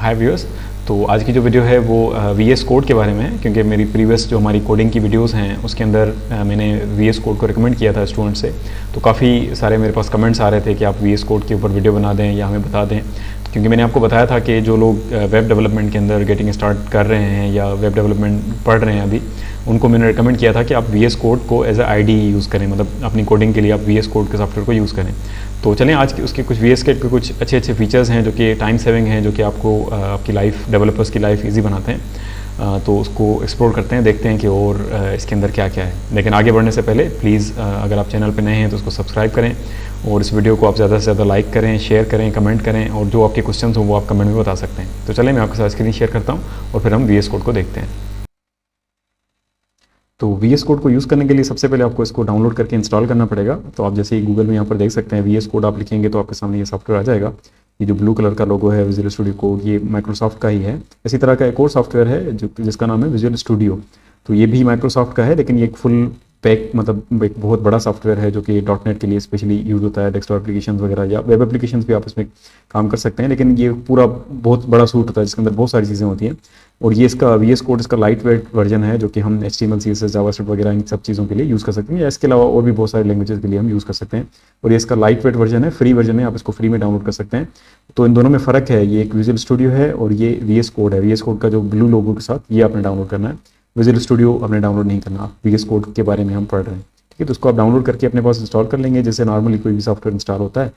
हाय viewers. तो आज की जो वीडियो है वो VS कोड के बारे में है, क्योंकि मेरी प्रीवियस जो हमारी कोडिंग की वीडियोस हैं उसके अंदर मैंने VS कोड को रिकमेंड किया था स्टूडेंट से। तो काफ़ी सारे मेरे पास कमेंट्स आ रहे थे कि आप VS कोड के ऊपर वीडियो बना दें या हमें बता दें, क्योंकि मैंने आपको बताया था कि जो लोग वेब डेवलपमेंट के अंदर गेटिंग स्टार्ट कर रहे हैं या वेब डेवलपमेंट पढ़ रहे हैं अभी, उनको मैंने रिकमेंड किया था कि आप VS कोड को एज अ IDE यूज़ करें, मतलब अपनी कोडिंग के लिए आप VS कोड के सॉफ्टवेयर को यूज़ करें। तो चलें आज उसके कुछ VS कोड के कुछ अच्छे अच्छे फीचर्स हैं जो कि टाइम सेविंग हैं, जो कि आपको आपकी लाइफ, डेवलपर्स की लाइफ ईजी बनाते हैं। तो उसको एक्सप्लोर करते हैं, देखते हैं कि और इसके अंदर क्या क्या है। लेकिन आगे बढ़ने से पहले प्लीज़ अगर आप चैनल पर नए हैं तो उसको सब्सक्राइब करें और इस वीडियो को आप ज़्यादा से ज़्यादा लाइक करें, शेयर करें, कमेंट करें, और जो आपके क्वेश्चंस हो वो आप कमेंट में बता सकते हैं। तो चलें मैं आपके साथ स्क्रीन शेयर करता हूँ और फिर हम VS कोड को देखते हैं। तो VS कोड को यूज़ करने के लिए सबसे पहले आपको इसको डाउनलोड करके इंस्टॉल करना पड़ेगा। तो आप जैसे ही गूगल में यहाँ पर देख सकते हैं VS कोड आप लिखेंगे तो आपके सामने ये सॉफ्टवेयर आ जाएगा। ये जो ब्लू कलर का लोगो है विजुअल स्टूडियो कोड, ये माइक्रोसॉफ्ट का ही है। इसी तरह का एक और सॉफ्टवेयर है जिसका नाम है विजुअल स्टूडियो। तो ये भी माइक्रोसॉफ्ट का है, लेकिन ये एक फुल पैक, मतलब एक बहुत बड़ा सॉफ्टवेयर है जो कि .NET के लिए स्पेशली यूज़ होता है। डेस्कटॉप एप्लीकेशंस वगैरह या वेब एप्लीकेशंस भी आप इसमें काम कर सकते हैं, लेकिन ये पूरा बहुत बड़ा सूट होता है जिसके अंदर बहुत सारी चीज़ें होती हैं। और ये इसका VS कोड इसका लाइट वेट वर्जन है जो कि हम HTML CSS जावास्क्रिप्ट वगैरह इन सब चीज़ों के लिए यूज़ कर सकते हैं, या इसके अलावा और भी बहुत सारे लैंग्वेजेस के लिए हम यूज़ कर सकते हैं। और ये इसका लाइट वेट वर्जन है, फ्री वर्जन है, आप इसको फ्री में डाउनलोड कर सकते हैं। तो इन दोनों में फ़र्क है, ये एक विजुअल स्टूडियो है और ये VS कोड है। VS कोड का जो ब्लू लोगो के साथ ये आपने डाउनलोड करना है, विजुअल स्टूडियो आपने डाउनलोड नहीं करना। VS कोड के बारे में हम पढ़ रहे हैं, ठीक है। तो उसको आप डाउनलोड करके अपने पास इंस्टॉल कर लेंगे, जैसे नॉर्मली कोई भी सॉफ्टवेयर इंस्टॉल होता है।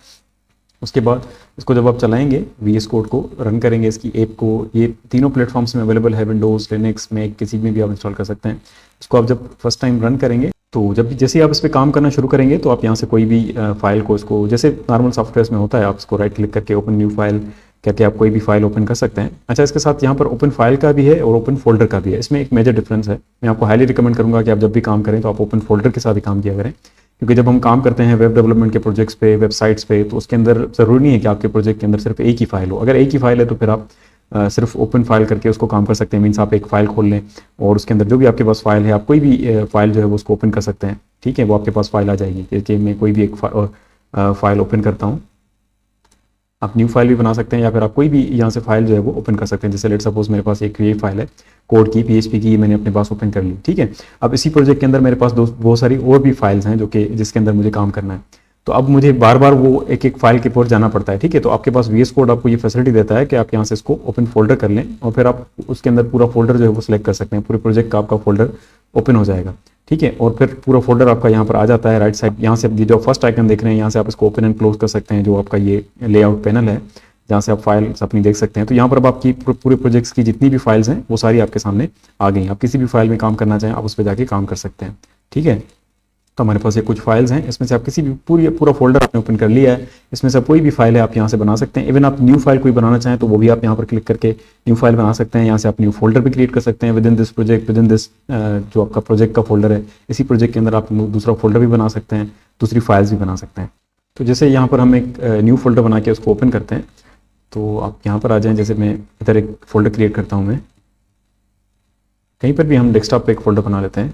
उसके बाद इसको जब आप चलाएंगे, VS कोड को रन करेंगे, इसकी ऐप को, ये तीनों प्लेटफॉर्म्स में अवेलेबल है, विंडोज़, लिनक्स, मैक, किसी में भी आप इंस्टॉल कर सकते हैं। इसको आप जब फर्स्ट टाइम रन करेंगे तो जब भी जैसे ही आप इस पर काम करना शुरू करेंगे तो आप यहाँ से कोई भी फाइल को, इसको जैसे नॉर्मल सॉफ्टवेयर में होता है, आप इसको राइट क्लिक करके ओपन न्यू फाइल करके आप कोई भी फाइल ओपन कर सकते हैं। अच्छा, इसके साथ यहाँ पर ओपन फाइल का भी है और ओपन फोल्डर का भी है। इसमें एक मेजर डिफरेंस है। मैं आपको हाईली रिकमेंड करूँगा कि आप जब भी काम करें तो आप ओपन फोल्डर के साथ ही काम किया करें, क्योंकि जब हम काम करते हैं वेब डेवलपमेंट के प्रोजेक्ट्स पे, वेबसाइट्स पे, तो उसके अंदर ज़रूरी नहीं है कि आपके प्रोजेक्ट के अंदर सिर्फ एक ही फाइल हो। अगर एक ही फाइल है तो फिर आप सिर्फ ओपन फाइल करके उसको काम कर सकते हैं। मीन्स आप एक फ़ाइल खोल लें और उसके अंदर जो भी आपके पास फाइल है, आप कोई भी फाइल जो है वो उसको ओपन कर सकते हैं, ठीक है। वो आपके पास फाइल आ जाएगी। जैसे मैं कोई भी एक फाइल ओपन करता हूँ, आप न्यू फाइल भी बना सकते हैं, या फिर आप कोई भी यहाँ से फाइल जो है वो ओपन कर सकते हैं। जैसे लेट सपोज मेरे पास एक ये फाइल है कोड की, PHP की, ये मैंने अपने पास ओपन कर ली, ठीक है। अब इसी प्रोजेक्ट के अंदर मेरे पास बहुत सारी और भी फाइल्स हैं जो कि जिसके अंदर मुझे काम करना है। तो अब मुझे बार बार वो एक एक फाइल के ऊपर जाना पड़ता है, ठीक है। तो आपके पास VS कोड आपको ये फैसिलिटी देता है कि आप यहाँ से इसको ओपन फोल्डर कर लें और फिर आप उसके अंदर पूरा फोल्डर जो है वो सिलेक्ट कर सकते हैं। पूरे प्रोजेक्ट का आपका फोल्डर ओपन हो जाएगा, ठीक है। और फिर पूरा फोल्डर आपका यहाँ पर आ जाता है राइट साइड। यहाँ से जो फर्स्ट आइकन देख रहे हैं, यहाँ से आप इसको ओपन एंड क्लोज कर सकते हैं, जो आपका ये लेआउट पैनल है जहाँ से आप फाइल्स अपनी देख सकते हैं। तो यहाँ पर अब आपकी पूरे प्रोजेक्ट्स की जितनी भी फाइल्स हैं वो सारी आपके सामने आ गई। आप किसी भी फाइल में काम करना चाहें आप उस पर जाके काम कर सकते हैं, ठीक है। तो हमारे पास ये कुछ फाइल्स हैं, इसमें से आप किसी भी पूरा फोल्डर आपने ओपन कर लिया है, इसमें से कोई भी फाइल है आप यहाँ से बना सकते हैं। इवन आप न्यू फाइल कोई बनाना चाहें तो वो भी आप यहाँ पर क्लिक करके न्यू फाइल बना सकते हैं। यहाँ से आप न्यू फोल्डर भी क्रिएट कर सकते हैं with in this project, with in this जो आपका प्रोजेक्ट का फोल्डर है, इसी प्रोजेक्ट के अंदर आप दूसरा फोल्डर भी बना सकते हैं, दूसरी फाइल्स भी बना सकते हैं। तो जैसे यहाँ पर हम एक न्यू फोल्डर बना के उसको ओपन करते हैं, तो आप यहाँ पर आ जाएं। जैसे मैं इधर एक फ़ोल्डर क्रिएट करता हूँ, मैं कहीं पर भी हम डेस्कटॉप पे एक फ़ोल्डर बना लेते हैं,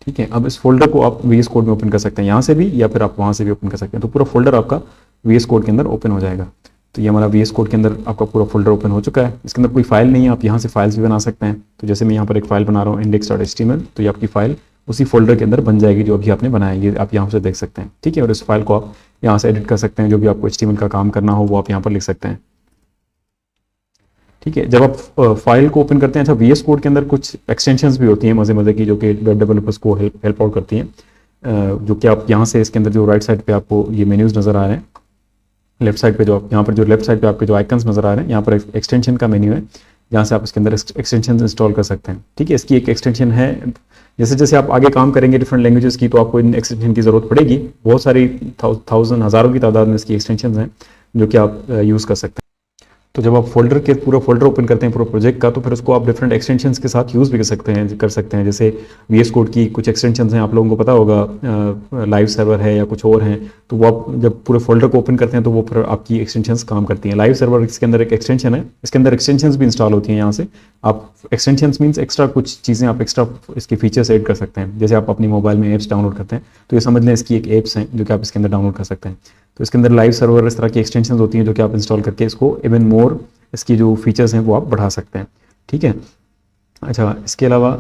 ठीक है। अब इस फोल्डर को आप VS कोड में ओपन कर सकते हैं, यहाँ से भी या फिर आप वहाँ से भी ओपन कर सकते हैं। तो पूरा फोल्डर आपका VS कोड के अंदर ओपन हो जाएगा। तो ये हमारा VS कोड के अंदर आपका पूरा फोल्डर ओपन हो चुका है। इसके अंदर कोई फाइल नहीं है, आप यहाँ से फाइल्स भी बना सकते हैं। तो जैसे मैं यहाँ पर एक फाइल बना रहा हूँ index.html, तो ये आपकी फाइल उसी फोल्डर के अंदर बन जाएगी जो अभी आपने बनाया, ये आप यहाँ से देख सकते हैं, ठीक है। और इस फाइल को आप यहाँ से एडिट कर सकते हैं, जो भी आपको HTML का काम करना हो वो आप यहाँ पर लिख सकते हैं, ठीक है। जब आप फाइल को ओपन करते हैं, अच्छा VS कोड के अंदर कुछ एक्सटेंशंस भी होती हैं मज़े की, जो कि वेब डेवलपर्स को हेल्प आउट करती हैं, जो कि आप यहाँ से इसके अंदर जो राइट साइड पे आपको ये मेन्यूज़ नज़र आ रहे हैं, लेफ्ट साइड पे जो आप यहाँ पर जो लेफ्ट साइड पे आपके जो आइकन्स नज़र आ रहे हैं, यहाँ पर एक्सटेंशन का मेन्यू है जहाँ से आप इसके अंदर एक्सटेंशन इंस्टॉल कर सकते हैं, ठीक है। इसकी एक एक्सटेंशन है, जैसे जैसे आप आगे काम करेंगे डिफरेंट लैंग्वेजेस की, तो आपको इन एक्सटेंशन की ज़रूरत पड़ेगी। बहुत सारी हज़ारों की तादाद में इसकी एक्सटेंशन हैं जो कि आप यूज़ कर सकते हैं। तो जब आप फोल्डर के पूरा फोल्डर ओपन करते हैं पूरा प्रोजेक्ट का, तो फिर उसको आप डिफरेंट एक्सटेंशंस के साथ यूज़ भी कर सकते हैं। जैसे वीएस कोड की कुछ एक्सटेंशंस हैं, आप लोगों को पता होगा, लाइव सर्वर है या कुछ और हैं, तो वो आप जब पूरे फोल्डर को ओपन करते हैं तो वो फिर आपकी एक्सटेंशंस काम करती हैं। लाइव सर्वर इसके अंदर एक एक्सटेंशन है, इसके अंदर एक्सटेंशंस भी इंस्टॉल होती हैं। यहाँ से आप एक्सटेंशंस मीन्स एक्स्ट्रा कुछ चीज़ें आप एक्स्ट्रा इसके फीचर्स ऐड कर सकते हैं। जैसे आप अपनी मोबाइल में ऐप्स डाउनलोड करते हैं, तो ये समझ लें इसकी एक ऐप्स हैं जो कि आप इसके अंदर डाउनलोड कर सकते हैं। तो इसके अंदर लाइव सर्वर इस तरह की एक्सटेंशंस होती हैं जो कि आप इंस्टॉल करके इसको इवन मोर इसकी जो फीचर्स हैं वो आप बढ़ा सकते हैं। ठीक है। अच्छा, इसके अलावा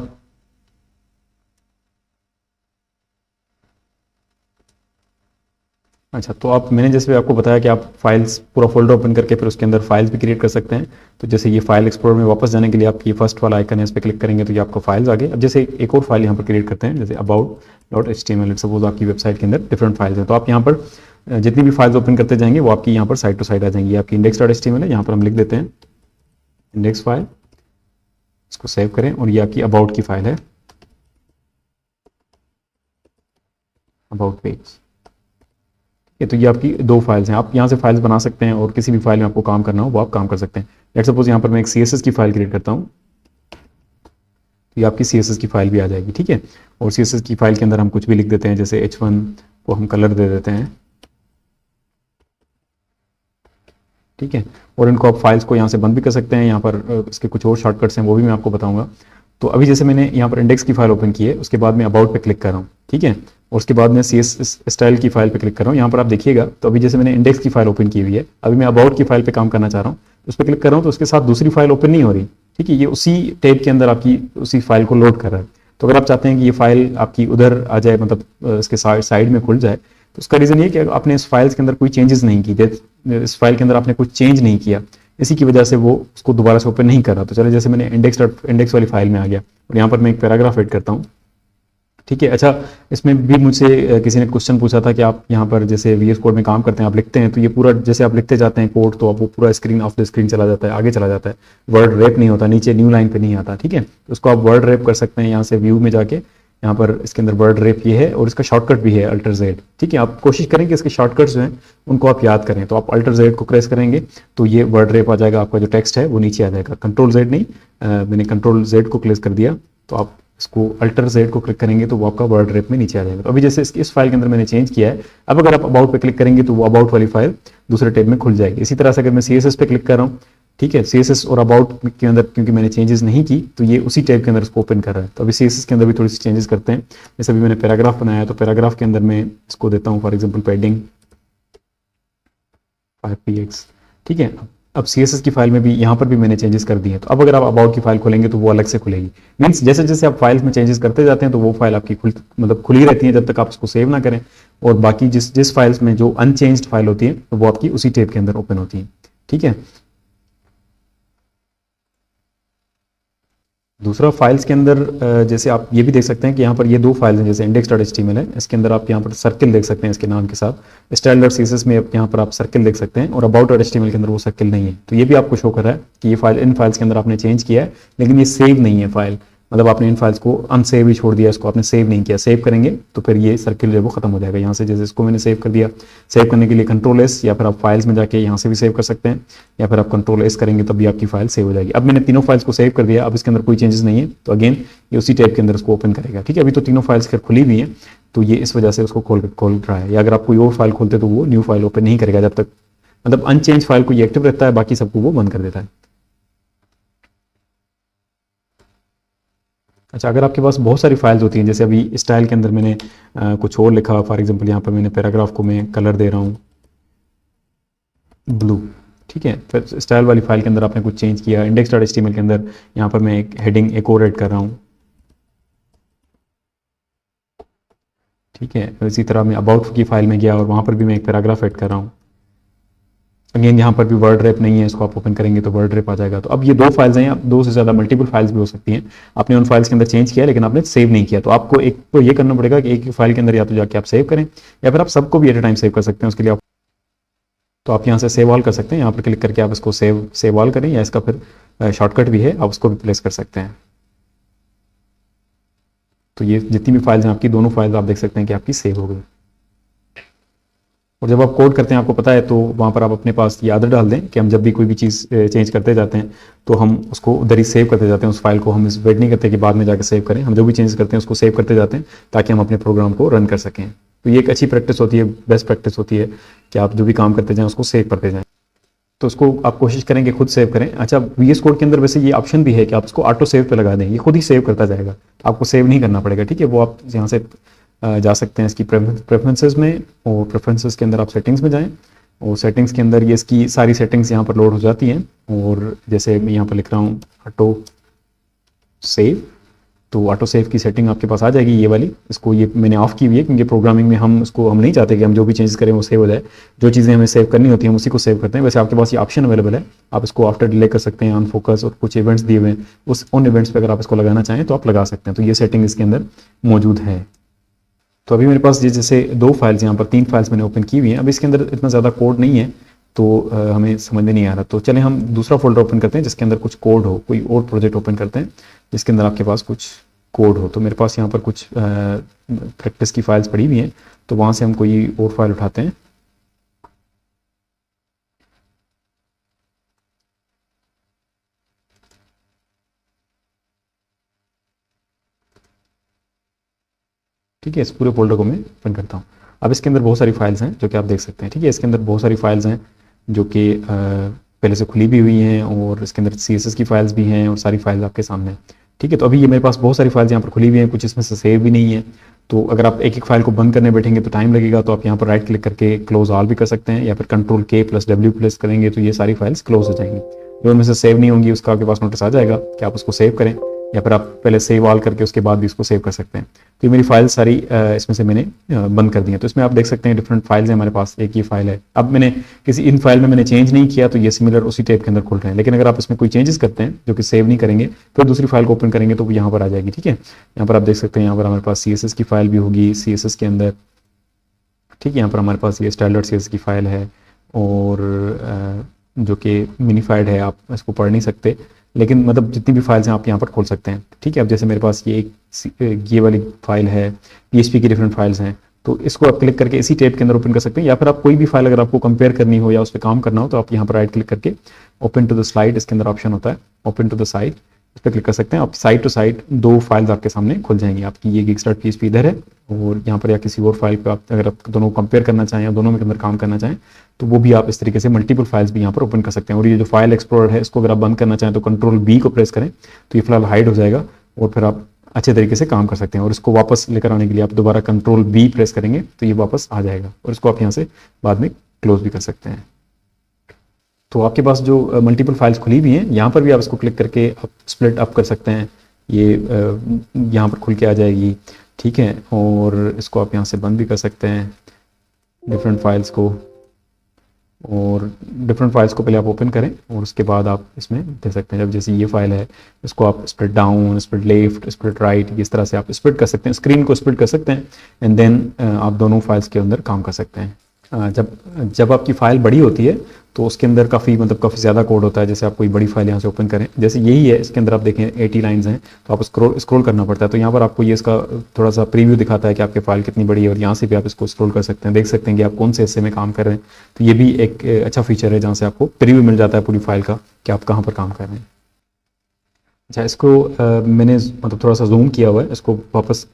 अच्छा, तो आप मैंने जैसे आपको बताया कि आप फाइल्स पूरा फोल्डर ओपन करके फिर उसके अंदर फाइल्स भी क्रिएट कर सकते हैं। तो जैसे ये फाइल एक्सप्लोरर में वापस जाने के लिए आप ये फर्स्ट वाला आइकन है, इस पर क्लिक करेंगे तो ये आपको फाइल्स आ गए। अब जैसे एक और फाइल यहाँ पर क्रिएट करते हैं, जैसे about.html, सपोज आपकी वेबसाइट के अंदर डिफरेंट फाइल्स हैं, तो आप यहाँ पर जितनी भी फाइल्स ओपन करते जाएंगे वो आपकी यहाँ पर साइड टू साइड आ जाएंगी। आपकी index.html है, यहाँ पर हम लिख देते हैं इंडेक्स फाइल, इसको सेव करें, और ये आपकी अबाउट की फाइल है, अबाउट पेज। तो ये आपकी दो फाइल्स हैं। आप यहाँ से फाइल्स बना सकते हैं और किसी भी फाइल में आपको काम करना हो वो आप काम कर सकते हैं। लेट्स सपोज यहाँ पर मैं एक CSS की फाइल क्रिएट करता हूँ, तो ये आपकी CSS की फाइल भी आ जाएगी। ठीक है। और CSS की फाइल के अंदर हम कुछ भी लिख देते हैं, जैसे H1 को हम कलर दे देते हैं। ठीक है। और इनको आप फाइल्स को यहाँ से बंद भी कर सकते हैं। यहाँ पर इसके कुछ और शॉर्टकट्स हैं, वो भी मैं आपको बताऊंगा। तो अभी जैसे मैंने यहाँ पर इंडेक्स की फाइल ओपन की है, उसके बाद मैं अबाउट पे क्लिक कर रहा हूँ। ठीक है। और उसके बाद मैं CSS स्टाइल की फाइल पे क्लिक कर रहा हूँ। यहाँ पर आप देखिएगा, तो अभी जैसे मैंने इंडेक्स की फाइल ओपन की हुई है, अभी मैं अबाउट की फाइल पे काम करना चाह रहा हूँ, तो उस पर क्लिक कर रहा हूँ, तो उसके साथ दूसरी फाइल ओपन नहीं हो रही। ठीक है। ये उसी टैब के अंदर आपकी उसी फाइल को लोड कर रहा है। तो अगर आप चाहते हैं कि ये फाइल आपकी उधर आ जाए, मतलब इसके साइड में खुल जाए, तो उसका रीज़न ये कि आपने इस फाइल्स के अंदर कोई चेंजेस नहीं की, इस फाइल के अंदर आपने कुछ चेंज नहीं किया, इसी की वजह से वो उसको दोबारा से ओपन नहीं कर रहा। तो चले, जैसे मैंने इंडेक्स वाली फाइल में आ गया और यहाँ पर मैं एक पैराग्राफ ऐड करता हूँ। ठीक है। अच्छा, इसमें भी मुझसे किसी ने क्वेश्चन पूछा था कि आप यहाँ पर जैसे VS कोड में काम करते हैं, आप लिखते हैं, तो ये पूरा जैसे आप लिखते जाते हैं कोड, तो आप वो पूरा स्क्रीन ऑफ द स्क्रीन चला जाता है, आगे चला जाता है, वर्ड रैप नहीं होता, नीचे न्यू लाइन पे नहीं आता। ठीक है। तो उसको आप वर्ड रैप कर सकते हैं यहाँ से व्यू में जाके, यहाँ पर इसके अंदर वर्ड रैप ये है, और इसका शॉर्टकट भी है अल्टर जेड। ठीक है। आप कोशिश करें कि इसके शॉर्टकट्स जो हैं उनको आप याद करें। तो आप अल्टर जेड को प्रेस करेंगे तो ये वर्ड रैप आ जाएगा, आपका जो टेक्स्ट है वो नीचे आ जाएगा। कंट्रोल जेड नहीं, मैंने कंट्रोल जेड को प्लेस कर दिया, तो आप इसको अल्टर जेड को क्लिक करेंगे तो वो आपका वर्ड रैप में नीचे आ जाएगा। तो अभी जैसे इस फाइल के अंदर मैंने चेंज किया है, अब अगर आप अबाउट पे क्लिक करेंगे तो वो अबाउट वाली फाइल दूसरे टैब में खुल जाएगी। इसी तरह से अगर मैं CSS पे क्लिक कर रहा हूँ, ठीक है, CSS और अबाउट के अंदर क्योंकि मैंने चेंजेस नहीं की, तो ये उसी टैब के अंदर इसको ओपन कर रहा है। तो अभी CSS के अंदर भी थोड़ी सी चेंजेस करते हैं। जैसे अभी मैंने पैराग्राफ बनाया, तो पैराग्राफ के अंदर मैं इसको देता हूँ फॉर एग्जाम्पल पैडिंग 5px। ठीक है। अब CSS की फाइल में भी यहाँ पर भी मैंने चेंजेस कर दिए हैं। तो अब अगर आप अबाउट की फाइल खोलेंगे तो वो अलग से खुलेगी। मीन्स जैसे जैसे आप फाइल्स में चेंजेस करते जाते हैं तो वो फाइल आपकी खुली रहती है जब तक आप उसको सेव ना करें। और बाकी जिस फाइल्स में जो अनचेंज्ड फाइल होती है तो वो आपकी उसी टैब के अंदर ओपन होती है। ठीक है। दूसरा फाइल्स के अंदर जैसे आप ये भी देख सकते हैं कि यहाँ पर ये दो फाइल्स हैं, जैसे index.html है, इसके अंदर आप यहाँ पर सर्किल देख सकते हैं इसके नाम के साथ। style.css में यहाँ पर आप सर्किल देख सकते हैं, और about.html के अंदर वो सर्किल नहीं है। तो ये भी आपको शो कर रहा है कि ये फाइल इन फाइल्स के अंदर आपने चेंज किया है, लेकिन ये सेव नहीं है फाइल, मतलब आपने इन फाइल्स को अनसेव ही छोड़ दिया, इसको आपने सेव नहीं किया। सेव करेंगे तो फिर ये सर्किल जो है वो खत्म हो जाएगा। यहाँ से जैसे इसको मैंने सेव कर दिया, सेव करने के लिए Ctrl+S, या फिर आप फाइल्स में जाके यहाँ से भी सेव कर सकते हैं, या फिर आप Ctrl+S करेंगे तब भी आपकी फाइल सेव हो जाएगी। अब मैंने तीनों फाइल्स को सेव कर दिया, अब इसके अंदर कोई चेंजेस नहीं है, तो अगेन ये उसी टाइप के अंदर इसको ओपन करेगा। ठीक है। अभी तो तीनों फाइल्स खुली हुई हैं, तो ये इस वजह से उसको खोल रहा है। या अगर आप कोई और फाइल खोलते तो वो न्यू फाइल ओपन नहीं करेगा जब तक, मतलब अनचेंज फाइल को ये एक्टिव रहता है, बाकी सबको वो बंद कर देता है। अच्छा, अगर आपके पास बहुत सारी फाइल्स होती हैं, जैसे अभी स्टाइल के अंदर मैंने कुछ और लिखा, फॉर एग्जांपल यहाँ पर मैंने पैराग्राफ को मैं कलर दे रहा हूँ ब्लू। ठीक है। फिर स्टाइल वाली फाइल के अंदर आपने कुछ चेंज किया, index.html के अंदर यहाँ पर मैं एक हेडिंग एक और ऐड कर रहा हूँ। ठीक है। इसी तरह मैं अबाउट की फाइल में गया और वहाँ पर भी मैं एक पैराग्राफ ऐड कर रहा हूँ। अगेन यहाँ पर भी वर्ड रैप नहीं है, इसको आप ओपन करेंगे तो वर्ड रैप आ जाएगा। तो अब ये दो फाइल्स हैं, अब दो से ज़्यादा मल्टीपल फाइल्स भी हो सकती हैं। आपने उन फाइल्स के अंदर चेंज किया लेकिन आपने सेव नहीं किया, तो आपको एक तो ये करना पड़ेगा कि एक फाइल के अंदर या तो जाके आप सेव करें, या फिर आप सबको भी एट ए टाइम सेव कर सकते हैं। उसके लिए आप तो आप यहाँ से सेव ऑल कर सकते हैं, यहाँ पर क्लिक करके आप इसको सेव ऑल करें, या इसका फिर शॉर्टकट भी है, आप उसको भी प्लेस कर सकते हैं। तो ये जितनी भी फाइल्स हैं आपकी, दोनों फाइल्स आप देख सकते हैं कि आपकी सेव हो गई। और जब आप कोड करते हैं आपको पता है तो वहाँ पर आप अपने पास ये आदत डाल दें कि हम जब भी कोई भी चीज़ चेंज करते जाते हैं तो हम उसको उधर ही सेव करते जाते हैं, उस फाइल को हम इस वेट नहीं करते कि बाद में जाकर सेव करें, हम जो भी चेंज करते हैं उसको सेव करते जाते हैं ताकि हम अपने प्रोग्राम को रन कर सकें। तो ये एक अच्छी प्रैक्टिस होती है, बेस्ट प्रैक्टिस होती है कि आप जो भी काम करते जाएँ उसको सेव करते जाएँ। तो उसको आप कोशिश करें कि खुद सेव करें। अच्छा, वीएस कोड के अंदर वैसे ये ऑप्शन भी है कि आप इसको ऑटो सेव पे लगा दें, ये खुद ही सेव करता जाएगा, आपको सेव नहीं करना पड़ेगा, ठीक है। वो आप यहाँ से जा सकते हैं इसकी प्रेफरेंसेस में, और प्रेफरेंसेस के अंदर आप सेटिंग्स में जाएं, और सेटिंग्स के अंदर ये इसकी सारी सेटिंग्स यहाँ पर लोड हो जाती हैं। और जैसे मैं यहाँ पर लिख रहा हूँ ऑटो सेव, तो ऑटो सेव की सेटिंग आपके पास आ जाएगी ये वाली। इसको ये मैंने ऑफ की हुई है क्योंकि प्रोग्रामिंग में हम नहीं चाहते कि हम जो भी चेंजेस करें वो सेव हो जाए, जो चीज़ें हमें सेव करनी होती हैं हम उसी को सेव करते हैं। वैसे आपके पास ये ऑप्शन अवेलेबल है, आप इसको आफ्टर डिले कर सकते हैं, अनफोकस, और कुछ इवेंट्स दिए हुए हैं उन इवेंट्स पर अगर आप इसको लगाना चाहें तो आप लगा सकते हैं। तो ये सेटिंग इसके अंदर मौजूद है। तो अभी मेरे पास ये जैसे 2 फाइल्स, यहाँ पर 3 फाइल्स मैंने ओपन की हुई हैं। अब इसके अंदर इतना ज़्यादा कोड नहीं है तो हमें समझ में नहीं आ रहा, तो चलें हम दूसरा फोल्डर ओपन करते हैं जिसके अंदर कुछ कोड हो, कोई और प्रोजेक्ट ओपन करते हैं जिसके अंदर आपके पास कुछ कोड हो। तो मेरे पास यहाँ पर कुछ प्रैक्टिस की फाइल्स पड़ी हुई हैं, तो वहाँ से हम कोई और फाइल उठाते हैं। ठीक है, इस पूरे फोल्डर को मैं ओपन करता हूँ। अब इसके अंदर बहुत सारी फाइल्स हैं जो कि आप देख सकते हैं, ठीक है। इसके अंदर बहुत सारी फाइल्स हैं जो कि पहले से खुली भी हुई हैं, और इसके अंदर CSS की फाइल्स भी हैं, और सारी फाइल्स आपके सामने हैं, ठीक है। तो अभी ये मेरे पास बहुत सारी फाइल्स यहाँ पर खुली हुई हैं, कुछ इसमें से सेव भी नहीं है। तो अगर आप एक एक फाइल को बंद करने बैठेंगे तो टाइम लगेगा, तो आप यहाँ पर राइट क्लिक करके क्लोज ऑल भी कर सकते हैं, या फिर Ctrl+K+W प्रेस करेंगे तो ये सारी फाइल्स क्लोज हो जाएंगी। जो उनमें से सेव नहीं होंगी उसका आपके पास नोटिस आ जाएगा कि आप उसको सेव करें, या फिर आप पहले सेव ऑल करके उसके बाद भी इसको सेव कर सकते हैं। तो ये मेरी फाइल सारी इसमें से मैंने बंद कर दी है। तो इसमें आप देख सकते हैं डिफरेंट फाइल्स हैं हमारे पास। एक ये फाइल है, अब मैंने इन फाइल में मैंने चेंज नहीं किया तो ये सिमिलर उसी टाइप के अंदर खुल रहे हैं, लेकिन अगर आप इसमें कोई चेंजेस करते हैं जो कि सेव नहीं करेंगे फिर दूसरी फाइल को ओपन करेंगे तो वो यहाँ पर आ जाएगी, ठीक है। यहाँ पर आप देख सकते हैं, यहाँ पर हमारे पास CSS की फाइल भी होगी CSS के अंदर, ठीक है। यहाँ पर हमारे पास ये स्टैंडर्ड CSS की फाइल है, और जो कि मिनीफाइड है, आप इसको पढ़ नहीं सकते, लेकिन मतलब जितनी भी फाइल्स हैं आप यहाँ पर खोल सकते हैं, ठीक है। अब जैसे मेरे पास ये वाली फाइल है, PHP की डिफरेंट फाइल्स हैं, तो इसको आप क्लिक करके इसी टैब के अंदर ओपन कर सकते हैं। या फिर आप कोई भी फाइल अगर आपको कंपेयर करनी हो या उस पर काम करना हो तो आप यहाँ पर राइट क्लिक करके ओपन टू द स्लाइड, इसके अंदर ऑप्शन होता है ओपन टू द साइड, इस पर क्लिक कर सकते हैं। आप साइड टू साइड 2 फाइल्स आपके सामने खुल जाएंगी। आपकी ये gigs.php इधर है, और यहाँ पर या किसी और फाइल पर आप अगर आप दोनों कंपेयर करना चाहें या दोनों में अंदर काम करना चाहें तो वो भी आप इस तरीके से मल्टीपल फाइल्स भी यहाँ पर ओपन कर सकते हैं। और ये जो फाइल एक्सप्लोरर है इसको अगर आप बंद करना चाहें तो Ctrl+B को प्रेस करें तो ये फिलहाल हाइड हो जाएगा, और फिर आप अच्छे तरीके से काम कर सकते हैं। और इसको वापस लेकर आने के लिए आप दोबारा Ctrl+B प्रेस करेंगे तो ये वापस आ जाएगा, और इसको आप यहाँ से बाद में क्लोज भी कर सकते हैं। तो आपके पास जो मल्टीपल फाइल्स खुली हुई हैं यहाँ पर भी आप इसको क्लिक करके आप स्प्लिट अप कर सकते हैं, ये यहाँ पर खुल के आ जाएगी, ठीक है। और इसको आप यहाँ से बंद भी कर सकते हैं डिफरेंट फाइल्स को, और डिफरेंट फाइल्स को पहले आप ओपन करें और उसके बाद आप इसमें दे सकते हैं। जब जैसे ये फाइल है इसको आप split down, split left, split right, इस तरह से आप स्प्लिट कर सकते हैं, स्क्रीन को स्प्लिट कर सकते हैं, एंड देन आप दोनों फाइल्स के अंदर काम कर सकते हैं। जब आपकी फ़ाइल बड़ी होती है तो उसके अंदर काफ़ी ज़्यादा कोड होता है। जैसे आप कोई बड़ी फाइल यहाँ से ओपन करें, जैसे यही है, इसके अंदर आप देखें 80 लाइन्स हैं, तो आप स्क्रॉल करना पड़ता है। तो यहाँ पर आपको ये इसका थोड़ा सा प्रीव्यू दिखाता है कि आपकी फ़ाइल कितनी बड़ी है, और यहाँ से भी आप इसको स्क्रॉल कर सकते हैं, देख सकते हैं कि आप कौन से हिस्से में काम कर रहे हैं। तो ये भी एक अच्छा फीचर है जहाँ से आपको प्रीव्यू मिल जाता है पूरी फाइल का कि आप कहाँ पर काम कर रहे हैं। अच्छा, इसको मैंने थोड़ा सा जूम किया हुआ है, इसको वापस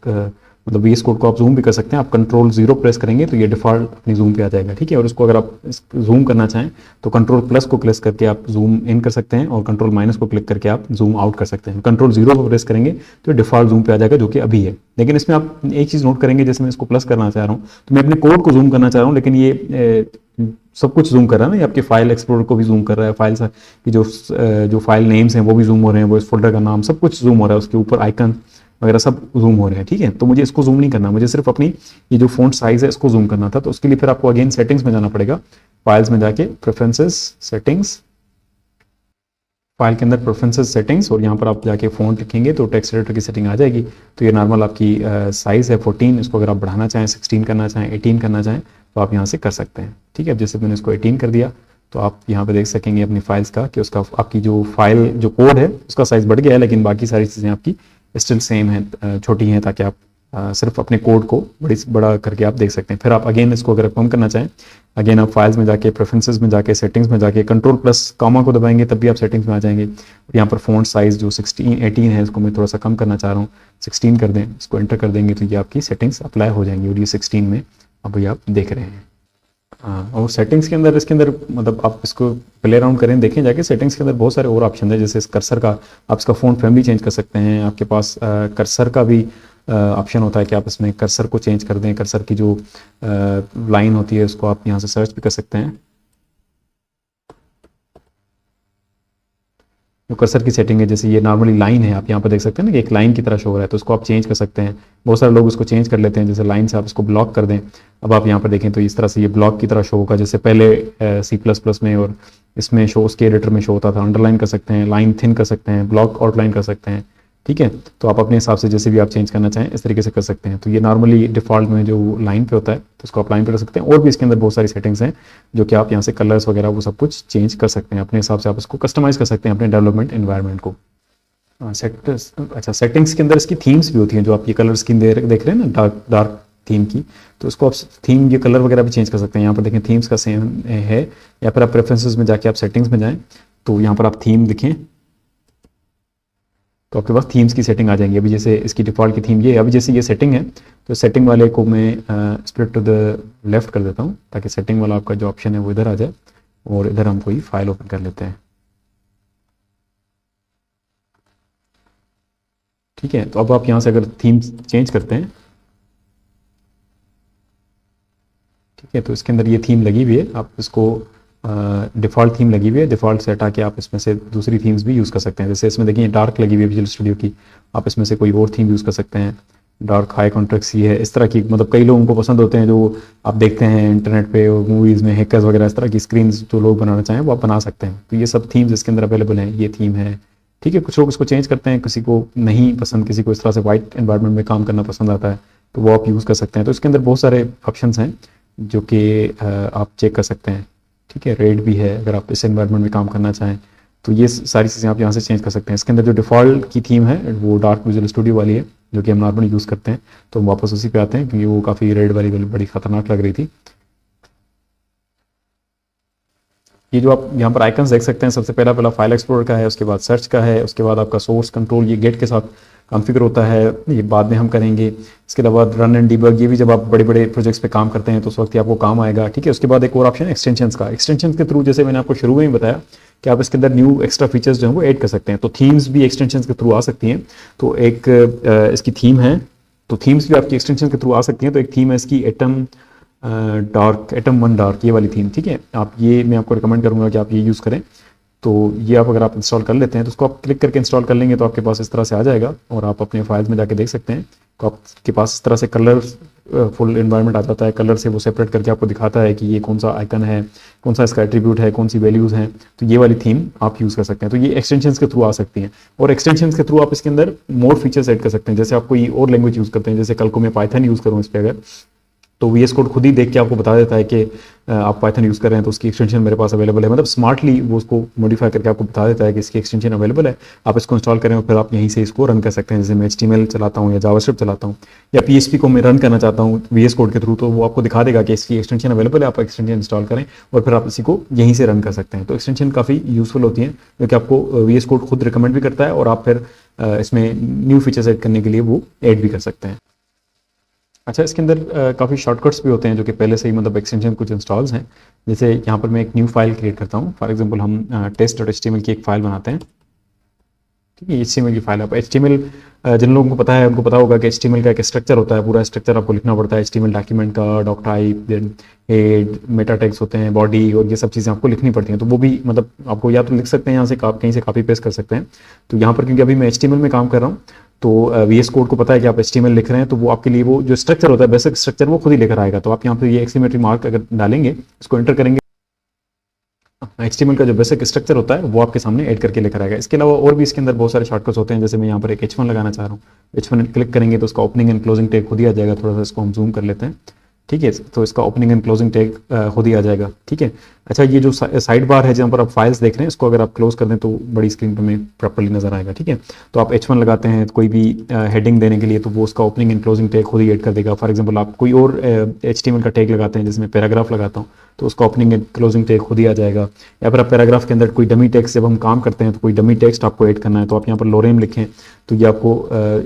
VS कोड को आप जूम भी कर सकते हैं। आप Ctrl+0 प्रेस करेंगे तो ये डिफ़ॉल्ट अपनी जूम पे आ जाएगा, ठीक है। और इसको अगर आप जूम करना चाहें तो Ctrl+ को प्रेस करके आप जूम इन कर सकते हैं, और Ctrl- को क्लिक करके आप जूम आउट कर सकते हैं। Ctrl+0 को प्रेस करेंगे तो डिफ़ॉल्ट जूम पे आ जाएगा जो कि अभी है। लेकिन इसमें आप एक चीज़ नोट करेंगे, जैसे मैं इसको प्लस करना चाह रहा हूँ तो मैं अपने कोड को जूम करना चाह रहा हूँ, लेकिन ये सब कुछ जूम कर रहा है ना, ये आपके फाइल एक्सप्लोरर को भी जूम कर रहा है, फाइल्स की जो फाइल नेम्स हैं वो भी जूम हो रहे हैं, वो इस फोल्डर का नाम सब कुछ जूम हो रहा है, उसके ऊपर आइकन वगैरह सब जूम हो रहे हैं, ठीक है। तो मुझे इसको जूम नहीं करना, मुझे सिर्फ अपनी ये जो फ़ॉन्ट साइज़ है इसको जूम करना था। तो उसके लिए फिर आपको अगेन सेटिंग्स में जाना पड़ेगा, फाइल्स में जाके प्रेफरेंसेस सेटिंग्स, फाइल के अंदर प्रेफरेंसेस सेटिंग्स, और यहाँ पर आप जाके फ़ॉन्ट लिखेंगे तो टेक्स्ट एडिटर की सेटिंग आ जाएगी। तो ये नॉर्मल आपकी साइज़ है 14, इसको अगर आप बढ़ाना चाहें 16 करना चाहें 18 करना चाहें तो आप यहाँ से कर सकते हैं, ठीक है। अब जैसे मैंने इसको 18 कर दिया तो आप यहाँ पे देख सकेंगे अपनी फाइल्स का कि उसका आपकी जो फाइल जो कोड है उसका साइज़ बढ़ गया है, लेकिन बाकी सारी चीज़ें आपकी स्टिल सेम है, छोटी हैं, ताकि आप सिर्फ अपने कोड को बड़ा करके आप देख सकते हैं। फिर आप अगेन इसको अगर कम करना चाहें, अगेन आप फाइल्स में जाके, प्रेफरेंसेस में जाके, सेटिंग्स में जाके कंट्रोल प्लस कॉमा को दबाएंगे तब भी आप सेटिंग्स में आ जाएंगे। यहाँ पर फ़ॉन्ट साइज़ जो 18 है इसको मैं थोड़ा सा कम करना चाह रहा हूँ, 16 कर दें, इसको एंटर कर देंगे तो ये आपकी सेटिंग्स अप्लाई हो जाएंगी और ये 16 में अभी आप देख रहे हैं। और सेटिंग्स के अंदर, इसके अंदर मतलब आप इसको प्ले अराउंड करें, देखें जाके, सेटिंग्स के अंदर बहुत सारे और ऑप्शन है। जैसे कर्सर का, आप इसका फ़ॉन्ट फैमिली चेंज कर सकते हैं। आपके पास कर्सर का भी ऑप्शन होता है कि आप इसमें कर्सर को चेंज कर दें। कर्सर की जो लाइन होती है उसको आप यहाँ से सर्च भी कर सकते हैं। जो कर्सर की सेटिंग है, जैसे ये नॉर्मली लाइन है, आप यहाँ पर देख सकते हैं ना कि एक लाइन की तरह शो हो रहा है, तो उसको आप चेंज कर सकते हैं। बहुत सारे लोग उसको चेंज कर लेते हैं, जैसे लाइन से आप इसको ब्लॉक कर दें। अब आप यहाँ पर देखें तो इस तरह से ये ब्लॉक की तरह शो होगा, जैसे पहले C++ में और इसमें शो, उसके एडिटर में शो होता था। अंडरलाइन कर सकते हैं, लाइन थिन कर सकते हैं, ब्लॉक आउटलाइन कर सकते हैं, ठीक है। तो आप अपने हिसाब से जैसे भी आप चेंज करना चाहें इस तरीके से कर सकते हैं। तो ये नॉर्मली डिफ़ॉल्ट में जो लाइन पे होता है तो उसको आप लाइन पे कर सकते हैं। और भी इसके अंदर बहुत सारी सेटिंग्स हैं जो कि आप यहाँ से कलर्स वगैरह वो सब कुछ चेंज कर सकते हैं अपने हिसाब से। आप इसको कस्टमाइज़ कर सकते हैं अपने डेवलपमेंट एनवायरनमेंट को। अच्छा, सेटिंग्स के अंदर इसकी थीम्स भी होती हैं, जो आप ये कलर स्कीम देख रहे हैं ना, डार्क थीम की, तो उसको आप थीम, ये कलर वगैरह भी चेंज कर सकते हैं। यहाँ पर देखें थीम्स का सेम है, या फिर आप प्रेफरेंसेस में जाके आप सेटिंग्स में जाएँ तो यहाँ पर आप थीम दिखें तो आपके पास थीम्स की सेटिंग आ जाएंगी। अभी जैसे इसकी डिफ़ॉल्ट की थीम ये है, अभी जैसे ये सेटिंग है तो सेटिंग वाले को मैं स्प्लिट टू द लेफ़्ट कर देता हूँ ताकि सेटिंग वाला आपका जो ऑप्शन है वो इधर आ जाए और इधर हम कोई फाइल ओपन कर लेते हैं, ठीक है। तो अब आप यहाँ से अगर थीम चेंज करते हैं, ठीक है, तो इसके अंदर ये थीम लगी हुई है, आप इसको डिफ़ॉल्ट थीम लगी हुई है, डिफ़ॉल्ट से हटा के आप इसमें से दूसरी थीम्स भी यूज़ कर सकते हैं। जैसे इसमें देखिए डार्क लगी हुई है विजुअल स्टूडियो की, आप इसमें से कोई और थीम यूज़ कर सकते हैं। डार्क हाई कॉन्ट्रास्ट ही है, इस तरह की, मतलब कई लोगों को पसंद होते हैं जो आप देखते हैं इंटरनेट पे और मूवीज़ में, हैकर्स वगैरह, इस तरह की स्क्रीन जो लोग बनाना चाहें वो आप बना सकते हैं। तो ये सब थीम्स इसके अंदर अवेलेबल हैं, ये थीम है, ठीक है। कुछ लोग इसको चेंज करते हैं, किसी को नहीं पसंद, किसी को इस तरह से वाइट एनवायरनमेंट में काम करना पसंद आता है तो वो आप यूज़ कर सकते हैं। तो इसके अंदर बहुत सारे ऑप्शंस हैं जो कि आप चेक कर सकते हैं, ठीक है। रेड भी है अगर आप इस एनवायरनमेंट में काम करना चाहें, तो ये सारी चीज़ें आप यहाँ से चेंज कर सकते हैं। इसके अंदर जो डिफ़ॉल्ट की थीम है वो डार्क विजुअल स्टूडियो वाली है जो कि हम नॉर्मली यूज़ करते हैं, तो हम वापस उसी पे आते हैं क्योंकि वो काफ़ी रेड वाली बड़ी ख़तरनाक लग रही थी। ये जो आप यहाँ पर आइकन्स देख सकते हैं, सबसे पहला फाइल एक्सप्लोरर का है, उसके बाद सर्च का है, उसके बाद आपका सोर्स कंट्रोल ये गेट के साथ कॉन्फ़िगर होता है, ये बाद में हम करेंगे। इसके अलावा रन एंड डिबग, ये भी जब आप बड़े बड़े प्रोजेक्ट्स पे काम करते हैं तो उस वक्त ही आपको काम आएगा, ठीक है। उसके बाद एक और ऑप्शन है एक्सटेंशंस का। एक्सटेंशंस के थ्रू, जैसे मैंने आपको शुरू में ही बताया कि आप इसके अंदर न्यू एक्स्ट्रा फीचर्स जो हैं वो ऐड कर सकते हैं, तो थीम्स भी एक्सटेंशंस के थ्रू आ सकती हैं। तो एक इसकी थीम है, तो थीम्स भी आपकी एक्सटेंशन के थ्रू आ सकती हैं। तो एक थीम है इसकी एटम एटम 1 डार्क, ये वाली थीम, ठीक है। आप ये, मैं आपको रिकमेंड करूँगा कि आप ये यूज़ करें। तो ये आप अगर आप इंस्टॉल कर लेते हैं तो उसको आप क्लिक करके इंस्टॉल कर लेंगे तो आपके पास इस तरह से आ जाएगा और आप अपने फाइल्स में जाके देख सकते हैं। तो आपके पास इस तरह से कलर फुल एनवायरनमेंट आ जाता है, कलर से वो सेपरेट करके आपको दिखाता है कि ये कौन सा आइकन है, कौन सा इसका एट्रीब्यूट है, कौन सी वैल्यूज़ हैं। तो ये वाली थीम आप यूज़ कर सकते हैं। तो ये एक्सटेंशंस के थ्रू आ सकती हैं और एक्सटेंशंस के थ्रू आप इसके अंदर मोर फीचर्स ऐड कर सकते हैं। जैसे आप कोई और लैंग्वेज यूज़ करते हैं, जैसे कल को मैं पाइथन यूज़ करूँ इस पर अगर, तो VS कोड खुद ही देख के आपको बता देता है कि आप पाइथन यूज़ कर रहे हैं तो उसकी एक्सटेंशन मेरे पास अवेलेबल है, मतलब स्मार्टली वो उसको मॉडिफाई करके आपको बता देता है कि इसकी एक्सटेंशन अवेलेबल है, आप इसको इंस्टॉल करें और फिर आप यहीं से इसको रन कर सकते हैं। जैसे मैं HTML चलाता हूँ या जावास्क्रिप्ट चलाता हूँ या PHP को मैं रन करना चाहता हूँ VS कोड के थ्रू, तो वो आपको दिखा देगा कि इसकी एक्सटेंशन अवेलेबल है, आप एक्सटेंशन इंस्टॉल करें और फिर आप इसी को यहीं से रन कर सकते हैं। तो एक्सटेंशन काफ़ी यूज़फुल होती हैं क्योंकि आपको VS कोड खुद रिकमेंड भी करता है और आप फिर इसमें न्यू फीचर्स ऐड करने के लिए वो ऐड भी कर सकते हैं। अच्छा, इसके अंदर काफ़ी शॉर्टकट्स भी होते हैं जो कि पहले से ही, मतलब एक्सटेंशन कुछ इंस्टॉल्स हैं। जैसे यहाँ पर मैं एक न्यू फाइल क्रिएट करता हूँ, फॉर एग्जांपल हम test.html की एक फ़ाइल बनाते हैं, ठीक है। HTML की फाइल, आप HTML जिन लोगों को पता है उनको पता होगा कि HTML का एक स्ट्रक्चर होता है, पूरा स्ट्रक्चर आपको लिखना पड़ता है HTML डॉक्यूमेंट का, doctype, then head, meta tags होते हैं, बॉडी, और ये सब चीज़ें आपको लिखनी पड़ती हैं। तो वो भी, मतलब आपको या तो लिख सकते हैं यहाँ से, कहीं से कॉपी पेस्ट कर सकते हैं। तो यहाँ पर क्योंकि अभी मैं HTML में काम कर रहा हूँ तो VS कोड को पता है कि आप HTML लिख रहे हैं, तो वो आपके लिए वो जो स्ट्रक्चर होता है, बेसिक स्ट्रक्चर, वो खुद ही लेकर आएगा। तो आप यहाँ पर ये एक्सक्लेमेटरी मार्क अगर डालेंगे, इसको एंटर करेंगे, HTML का जो बेसिक स्ट्रक्चर होता है वो आपके सामने ऐड करके लेकर आएगा। इसके अलावा और भी इसके अंदर बहुत सारे शॉर्टकट्स होते हैं। जैसे मैं यहाँ पर एक H1 लगाना चाह रहा हूँ, H1 क्लिक करेंगे तो उसका ओपनिंग एंड क्लोजिंग टैग खुद ही आ जाएगा। थोड़ा सा इसको हम जूम कर लेते हैं ठीक है। तो इसका ओपनिंग एंड क्लोजिंग टैग खुद ही आ जाएगा, ठीक है। अच्छा, ये जो साइड बार है जहाँ पर आप फाइल्स देख रहे हैं, इसको अगर आप क्लोज कर दें तो बड़ी स्क्रीन पर हमें प्रॉपर्ली नजर आएगा, ठीक है। तो आप H1 लगाते हैं कोई भी हेडिंग देने के लिए, तो वो उसका ओपनिंग एंड क्लोजिंग टैग खुद ही ऐड कर देगा। फॉर एग्जांपल आप कोई और HTML का टैग लगाते हैं, जिसमें पैराग्राफ लगाता हूँ, तो उसका ओपनिंग एंड क्लोजिंग टैग खुद ही आ जाएगा। या फिर आप पैराग्राफ के अंदर कोई डमी टेक्स्ट, जब हम काम करते हैं तो कोई डमी टेक्स्ट आपको ऐड करना है, तो आप यहाँ पर लोरेम लिखें तो ये आपको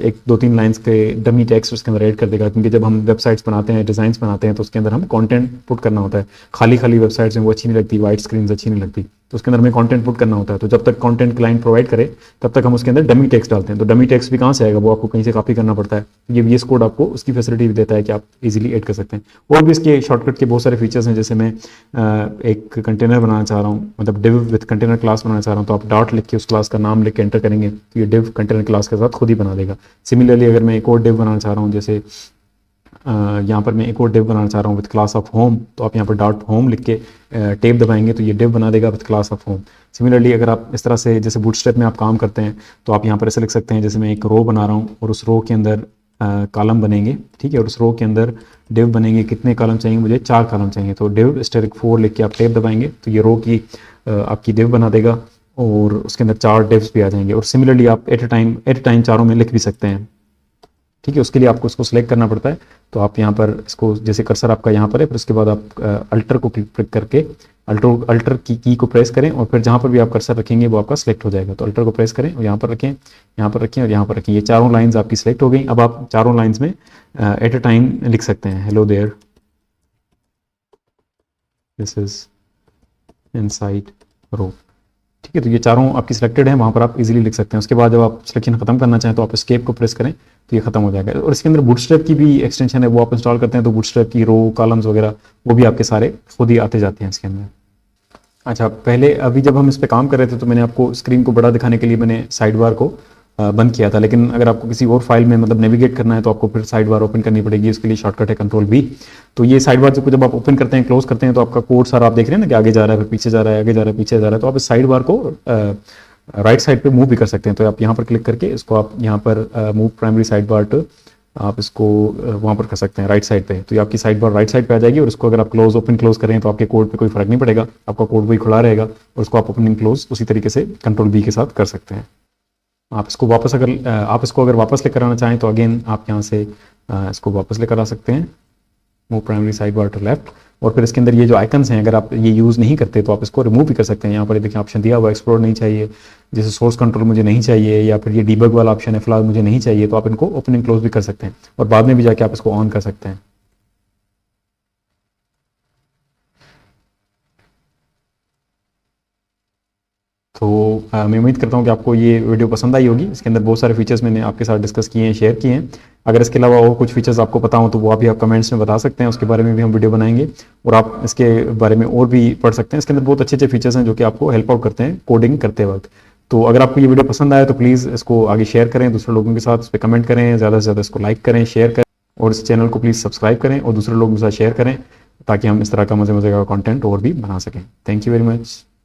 एक 2-3 लाइन्स के डमी टेक्स्ट उसके अंदर ऐड कर देगा। क्योंकि जब हम वेबसाइट्स बनाते हैं, डिज़ाइंस बनाते हैं, तो उसके अंदर हम कंटेंट पुट करना होता है। खाली खाली वेबसाइट्स में वो अच्छी नहीं लगती, वाइट स्क्रीन अच्छी नहीं लगती, तो उसके अंदर हमें कंटेंट पुट करना होता है। तो जब तक कंटेंट क्लाइंट प्रोवाइड करे तब तक हम उसके अंदर डमी टेक्स्ट डालते हैं। तो डमी टेक्स्ट भी कहाँ से आएगा, वो आपको कहीं से कॉपी करना पड़ता है। ये VS कोड आपको उसकी फैसिलिटी भी देता है कि आप इजीली ऐड कर सकते हैं। और भी इसके शॉर्टकट के बहुत सारे फीचर्स हैं। जैसे मैं एक कंटेनर बनाना चाह रहा हूँ, मतलब डिव विद कंटेनर क्लास बनाना चाह रहा हूँ, तो आप डॉट लिख के उस क्लास का नाम लिख के एंटर करेंगे तो ये डिव कंटेनर क्लास के साथ खुद ही बना देगा। सिमिलरली अगर मैं एक और डिव बनाना चाह रहा हूँ, जैसे यहाँ पर मैं एक और डिव बनाना चाह रहा हूँ विद क्लास ऑफ होम, तो आप यहाँ पर डॉट होम लिख के टेब दबाएंगे तो ये डिव बना देगा with class of home. Similarly अगर आप इस तरह से जैसे बूटस्ट्रैप में आप काम करते हैं, तो आप यहाँ पर ऐसे लिख सकते हैं, जैसे मैं एक रो बना रहा हूँ और उस रो के अंदर कॉलम बनेंगे, ठीक है। और उस रो के अंदर डिव बनेंगे, कितने कॉलम चाहिए मुझे, 4 कॉलम चाहिए, तो डिव स्टेरिक 4 लिख के आप टेब दबाएंगे तो ये रो की आपकी डिव बना देगा और उसके अंदर 4 डिव्स भी आ जाएंगे। और सिमिलरली आप एट ए टाइम चारों में लिख भी सकते हैं, ठीक है। उसके लिए आपको इसको सिलेक्ट करना पड़ता है। तो आप यहाँ पर इसको, जैसे कर्सर आपका यहाँ पर है, फिर उसके बाद आप अल्टर को क्लिक करके अल्टर की को प्रेस करें और फिर जहाँ पर भी आप कर्सर रखेंगे वो आपका सिलेक्ट हो जाएगा। तो अल्टर को प्रेस करें और यहाँ पर रखें, यहाँ पर रखें और यहाँ पर रखें। ये चारों लाइन्स आपकी सिलेक्ट हो गई। अब आप चारों लाइन्स में एट अ टाइम लिख सकते हैं, hello there, this is inside row, ठीक है। तो ये चारों आपकी सिलेक्टेड हैं, वहाँ पर आप इजीली लिख सकते हैं। उसके बाद जब आप सिलेक्शन खत्म करना चाहें तो आप एस्केप को प्रेस करें तो ये खत्म हो जाएगा। और इसके अंदर बूटस्ट्रैप की भी एक्सटेंशन है, वो आप इंस्टॉल करते हैं तो बूटस्ट्रैप की रो कॉलम्स वगैरह वो भी आपके सारे खुद ही आते जाते हैं इसके अंदर। अच्छा, पहले अभी जब हम इस पर काम कर रहे थे तो मैंने आपको स्क्रीन को बड़ा दिखाने के लिए मैंने साइड बार को बंद किया था। लेकिन अगर आपको किसी और फाइल में मतलब नेविगेट करना है तो आपको फिर साइड बार ओपन करनी पड़ेगी। उसके लिए शॉर्टकट है Ctrl+V। तो ये साइड बार जब आप ओपन करते हैं, क्लोज करते हैं, तो आपका कोड सारा आप देख रहे हैं ना कि आगे जा रहा है, फिर पीछे जा रहा है, आगे जा रहा है, पीछे जा रहा है। तो आप इस साइड बार को राइट साइड पे मूव भी कर सकते हैं। तो आप यहाँ पर क्लिक करके इसको आप यहाँ पर move primary side bar to, आप इसको वहाँ पर कर सकते हैं राइट साइड पे। तो ये आपकी साइड बार राइट साइड पे आ जाएगी। और इसको अगर आप क्लोज ओपन क्लोज करें तो आपके कोड पे कोई फर्क नहीं पड़ेगा, आपका कोड वही खुला रहेगा और उसको आप ओपनिंग क्लोज उसी तरीके से Ctrl+V के साथ कर सकते हैं। आप इसको वापस अगर वापस लेकर आना चाहें तो अगेन आप यहाँ से इसको वापस लेकर आ सकते हैं, move primary side bar to left. और फिर इसके अंदर ये जो आइकन्स हैं, अगर आप ये यूज़ नहीं करते तो आप इसको रिमूव भी कर सकते हैं। यहाँ पर देखिए ऑप्शन दिया हुआ, एक्सप्लोर नहीं चाहिए, जैसे सोर्स कंट्रोल मुझे नहीं चाहिए, या फिर ये डीबग वाला ऑप्शन है फिलहाल मुझे नहीं चाहिए, तो आप इनको ओपनिंग क्लोज भी कर सकते हैं और बाद में भी जाके आप इसको ऑन कर सकते हैं। तो मैं उम्मीद करता हूँ कि आपको ये वीडियो पसंद आई होगी। इसके अंदर बहुत सारे फीचर्स मैंने आपके साथ डिस्कस किए हैं, शेयर किए हैं। अगर इसके अलावा और कुछ फीचर्स आपको पता हो तो वो आप कमेंट्स में बता सकते हैं, उसके बारे में भी हम वीडियो बनाएंगे और आप इसके बारे में और भी पढ़ सकते हैं। इसके अंदर बहुत अच्छे अच्छे फीचर्स हैं जो कि आपको हेल्प आउट करते हैं कोडिंग करते वक्त। तो अगर आपको ये वीडियो पसंद आया तो प्लीज़ इसको आगे शेयर करें दूसरे लोगों के साथ, उस पर कमेंट करें, ज़्यादा से ज़्यादा इसको लाइक करें, शेयर करें और इस चैनल को प्लीज़ सब्सक्राइब करें और दूसरे लोगों के साथ शेयर करें ताकि हम इस तरह का मज़े मज़े का कंटेंट और भी बना सकें। Thank you very much.